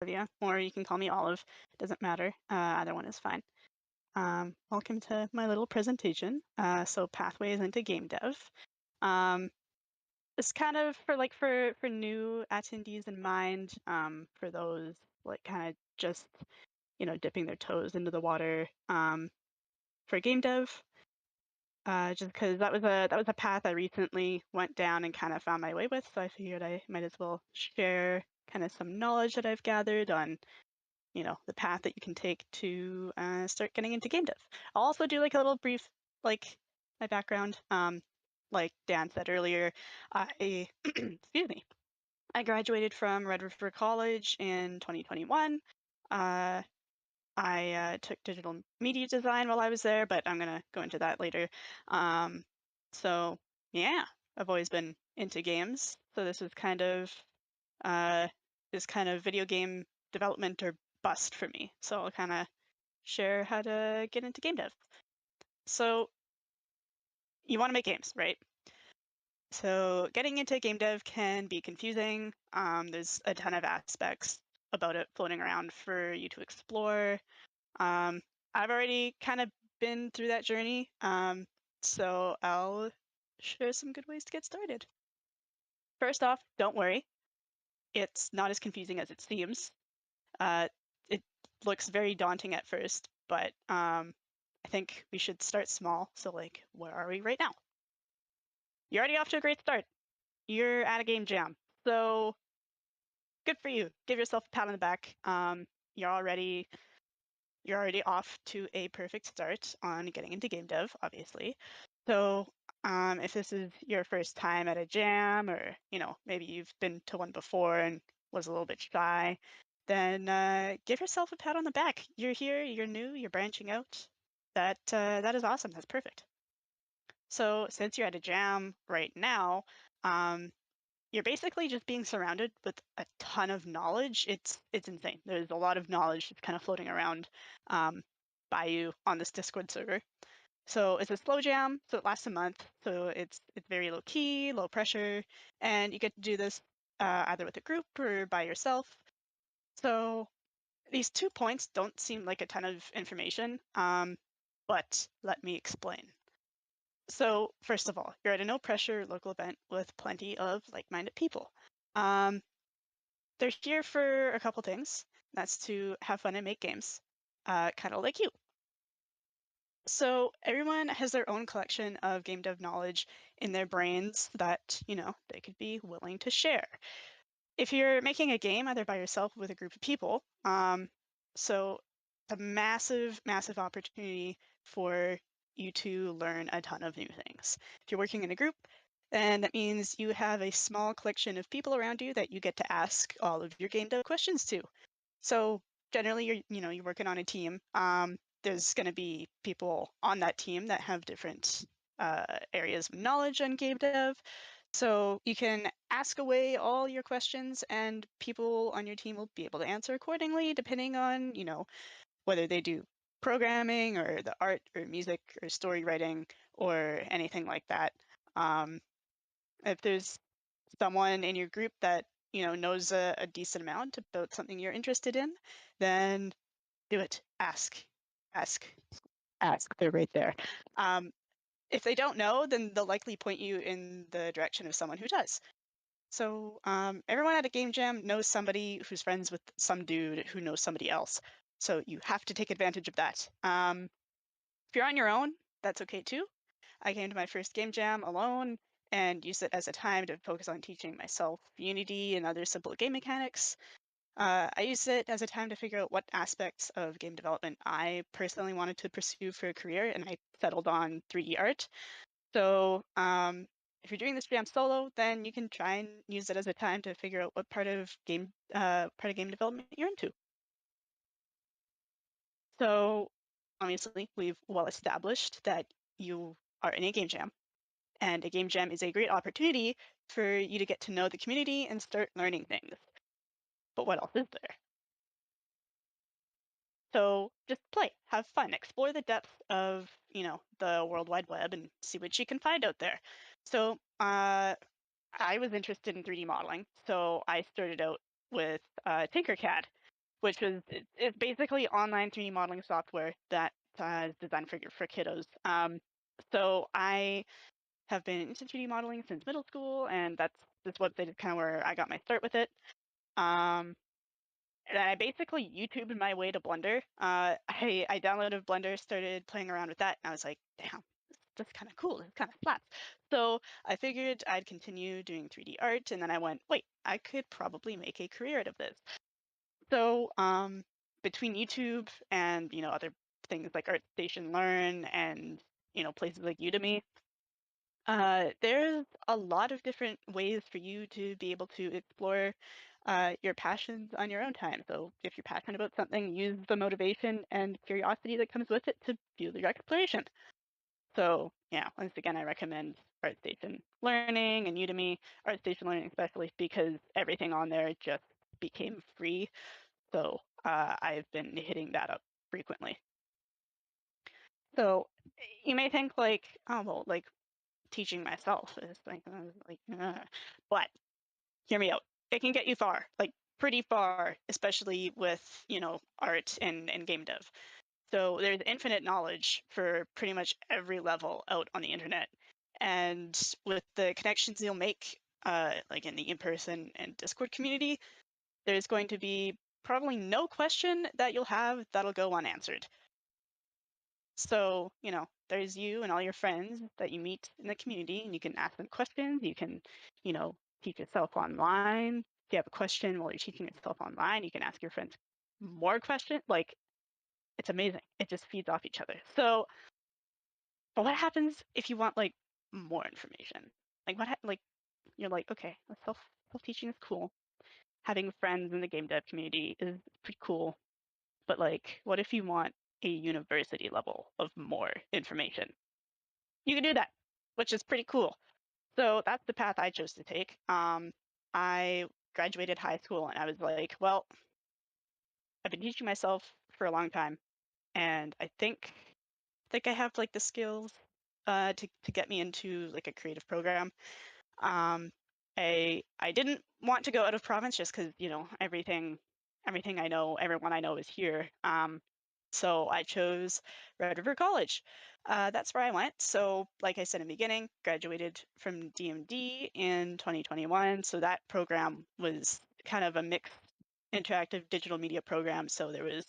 Claudia, or you can call me Olive. It doesn't matter. Either one is fine. Welcome to my little presentation. So pathways into game dev. It's kind of for new attendees in mind, for those like kind of just dipping their toes into the water for game dev. Just because that was a path I recently went down and kind of found my way with, so I figured I might as well share kind of some knowledge that I've gathered on the path that you can take to start getting into game dev. I'll also do like a little brief my background. Like Dan said earlier, I excuse me, I graduated from Red River College in 2021. I took digital media design while I was there, but I'm gonna go into that later. So yeah, I've always been into games. So this is kind of video game development or bust for me. So I'll kind of share how to get into game dev. So you want to make games, right? So getting into game dev can be confusing. There's a ton of aspects about it floating around for you to explore. I've already kind of been through that journey, so I'll share some good ways to get started. First off, don't worry. It's not as confusing as it seems. It looks very daunting at first, but I think we should start small. So like, where are we right now? You're already off to a great start. You're at a game jam. So good for you. Give yourself a pat on the back. You're already off to a perfect start on getting into game dev, obviously. So if this is your first time at a jam, or maybe you've been to one before and was a little bit shy, then give yourself a pat on the back. You're here, you're new, you're branching out. That is awesome. That's perfect. So since you're at a jam right now, you're basically just being surrounded with a ton of knowledge. It's insane. There's a lot of knowledge just kind of floating around by you on this Discord server. So it's a slow jam, so it lasts a month. So it's very low key, low pressure, and you get to do this either with a group or by yourself. So these 2 points don't seem like a ton of information, but let me explain. So first of all, you're at a no pressure local event with plenty of like-minded people. They're here for a couple things. That's to have fun and make games, kind of like you. So everyone has their own collection of game dev knowledge in their brains that, they could be willing to share. If you're making a game either by yourself or with a group of people, so a massive, massive opportunity for you to learn a ton of new things. If you're working in a group, then that means you have a small collection of people around you that you get to ask all of your game dev questions to. So generally, you're working on a team. There's going to be people on that team that have different areas of knowledge on game dev. So you can ask away all your questions, and people on your team will be able to answer accordingly, depending on whether they do programming or the art or music or story writing or anything like that. If there's someone in your group that knows a decent amount about something you're interested in, then do it. Ask. They're right there. If they don't know, then they'll likely point you in the direction of someone who does. So everyone at a game jam knows somebody who's friends with some dude who knows somebody else. So you have to take advantage of that. If you're on your own, that's okay too. I came to my first game jam alone and used it as a time to focus on teaching myself Unity and other simple game mechanics. I used it as a time to figure out what aspects of game development I personally wanted to pursue for a career, and I settled on 3D art. So if you're doing this jam solo, then you can try and use it as a time to figure out what part of game development you're into. So obviously, we've well established that you are in a game jam, and a game jam is a great opportunity for you to get to know the community and start learning things. But what else is there? So just play, have fun, explore the depth of, the World Wide Web and see what you can find out there. So I was interested in 3D modeling, so I started out with Tinkercad. which is it's basically online 3D modeling software that is designed for kiddos. So I have been into 3D modeling since middle school, and that's this website is kind of where I got my start with it. Um, and I basically YouTubed my way to Blender. I downloaded Blender, started playing around with that, and I was like, damn, that's kind of cool. This kind of slaps. So I figured I'd continue doing 3D art, and then I went, wait, I could probably make a career out of this. So between YouTube and other things like ArtStation Learn and places like Udemy, there's a lot of different ways for you to be able to explore your passions on your own time. So if you're passionate about something, use the motivation and curiosity that comes with it to fuel your exploration. So yeah, once again, I recommend ArtStation Learning and Udemy, ArtStation Learning especially because everything on there just became free. So I've been hitting that up frequently. So you may think like, oh well, like teaching myself is but hear me out. It can get you far, like pretty far, especially with art and game dev. So there's infinite knowledge for pretty much every level out on the internet. And with the connections you'll make, like in the in-person and Discord community, there's going to be probably no question that you'll have that'll go unanswered. So, there's you and all your friends that you meet in the community, and you can ask them questions. You can, teach yourself online. If you have a question while you're teaching yourself online, you can ask your friends more questions. Like, it's amazing. It just feeds off each other. So, but what happens if you want like more information? Like, like you're like, okay, self teaching is cool. Having friends in the game dev community is pretty cool. But like, what if you want a university level of more information? You can do that, which is pretty cool. So that's the path I chose to take. I graduated high school and I was like, well, I've been teaching myself for a long time, and I think I have like the skills to get me into like a creative program. I didn't want to go out of province just because everything I know, everyone I know is here. So I chose Red River College. That's where I went. So, like I said in the beginning, graduated from DMD in 2021. So that program was kind of a mixed interactive digital media program. So there was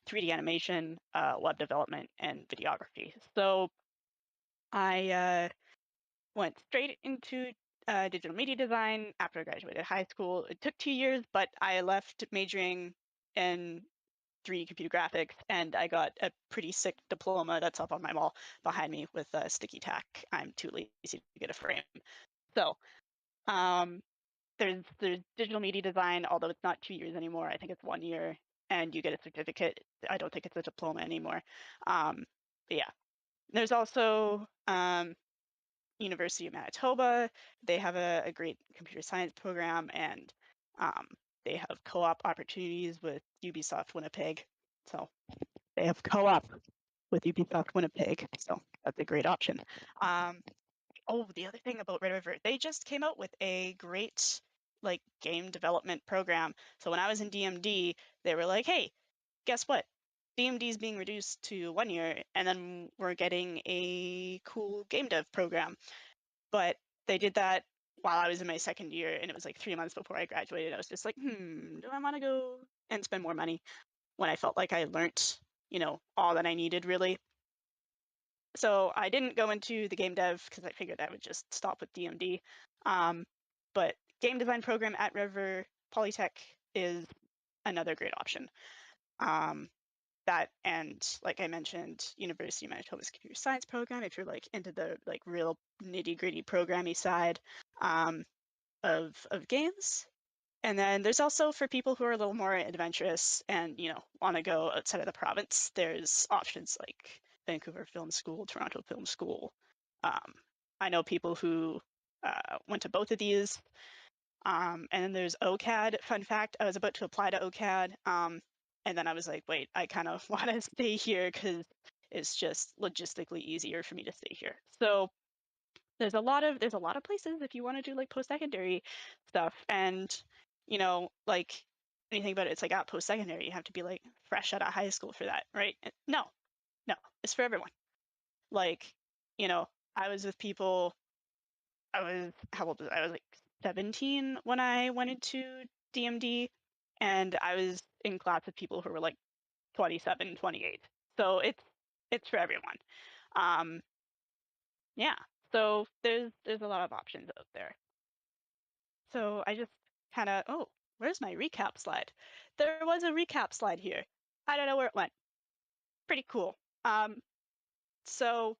3D animation, web development, and videography. So I went straight into digital media design after I graduated high school. It took 2 years, but I left majoring in 3D computer graphics, and I got a pretty sick diploma that's up on my wall behind me with sticky tack. I'm too lazy to get a frame. So um, there's digital media design, although it's not 2 years anymore. I think it's 1 year, and you get a certificate. I don't think it's a diploma anymore. But yeah, there's also University of Manitoba. They have a great computer science program, and um, they have co-op opportunities with Ubisoft Winnipeg. So they have co-op with Ubisoft Winnipeg. So that's a great option. Oh, the other thing about Red River, they just came out with a great like game development program. So when I was in DMD, they were like, hey, guess what? DMD is being reduced to 1 year, and then we're getting a cool game dev program. But they did that while I was in my second year, and it was like 3 months before I graduated. I was just like, do I want to go and spend more money when I felt like I learned, all that I needed really? So I didn't go into the game dev because I figured I would just stop with DMD. But game design program at River Polytech is another great option. That and like I mentioned, University of Manitoba's computer science program, if you're like into the like real nitty gritty programmy side of games. And then there's also for people who are a little more adventurous and want to go outside of the province, there's options like Vancouver Film School, Toronto Film School. I know people who went to both of these. And then there's OCAD. Fun fact, I was about to apply to OCAD. And then I was like, wait, I kind of want to stay here because it's just logistically easier for me to stay here. So there's a lot of places if you want to do like post-secondary stuff. And like anything about it, it's like, post-secondary, you have to be, like, fresh out of high school for that, right? No, no, it's for everyone. Like, you know, I was with people I was how old was I? I was, like, 17 when I went into DMD, and I was in class with people who were, like, 27, 28. So it's for everyone. Um, yeah, so there's a lot of options out there. So I just kinda where's my recap slide? There was a recap slide here. I don't know where it went. Pretty cool. Um, so,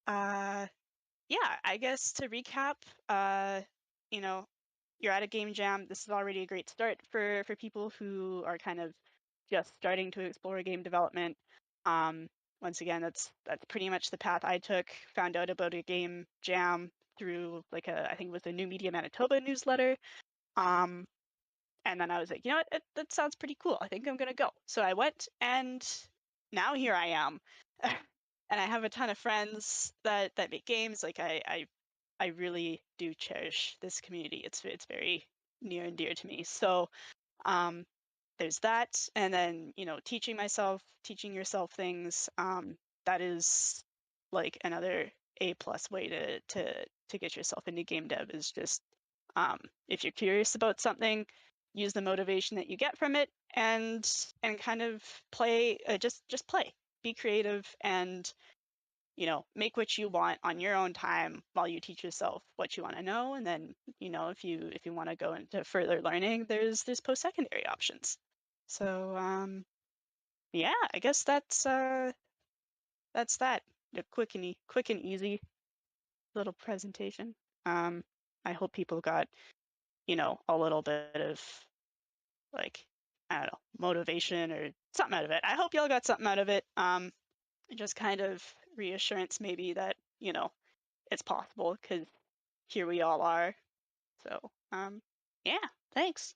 uh yeah, I guess to recap, you know, you're at a game jam. This is already a great start for people who are kind of just starting to explore game development. Um, Once again, that's pretty much the path I took. Found out about a game jam through like I think it was the New Media Manitoba newsletter. Um, and then I was like, you know what, that sounds pretty cool. I think I'm gonna go. So I went, and now here I am. And I have a ton of friends that make games. Like I really do cherish this community. It's very near and dear to me. So um, there's that, and then teaching yourself things. That is like another A+ way to get yourself into game dev is just if you're curious about something, use the motivation that you get from it, and kind of play. Just play, be creative, and make what you want on your own time while you teach yourself what you want to know. And then, if you want to go into further learning, there's post-secondary options. So yeah, I guess that's that. A quick and easy little presentation. Um, I hope people got, a little bit of like, I don't know, motivation or something out of it. I hope y'all got something out of it. Just kind of reassurance maybe that, it's possible because here we all are. So, yeah, thanks.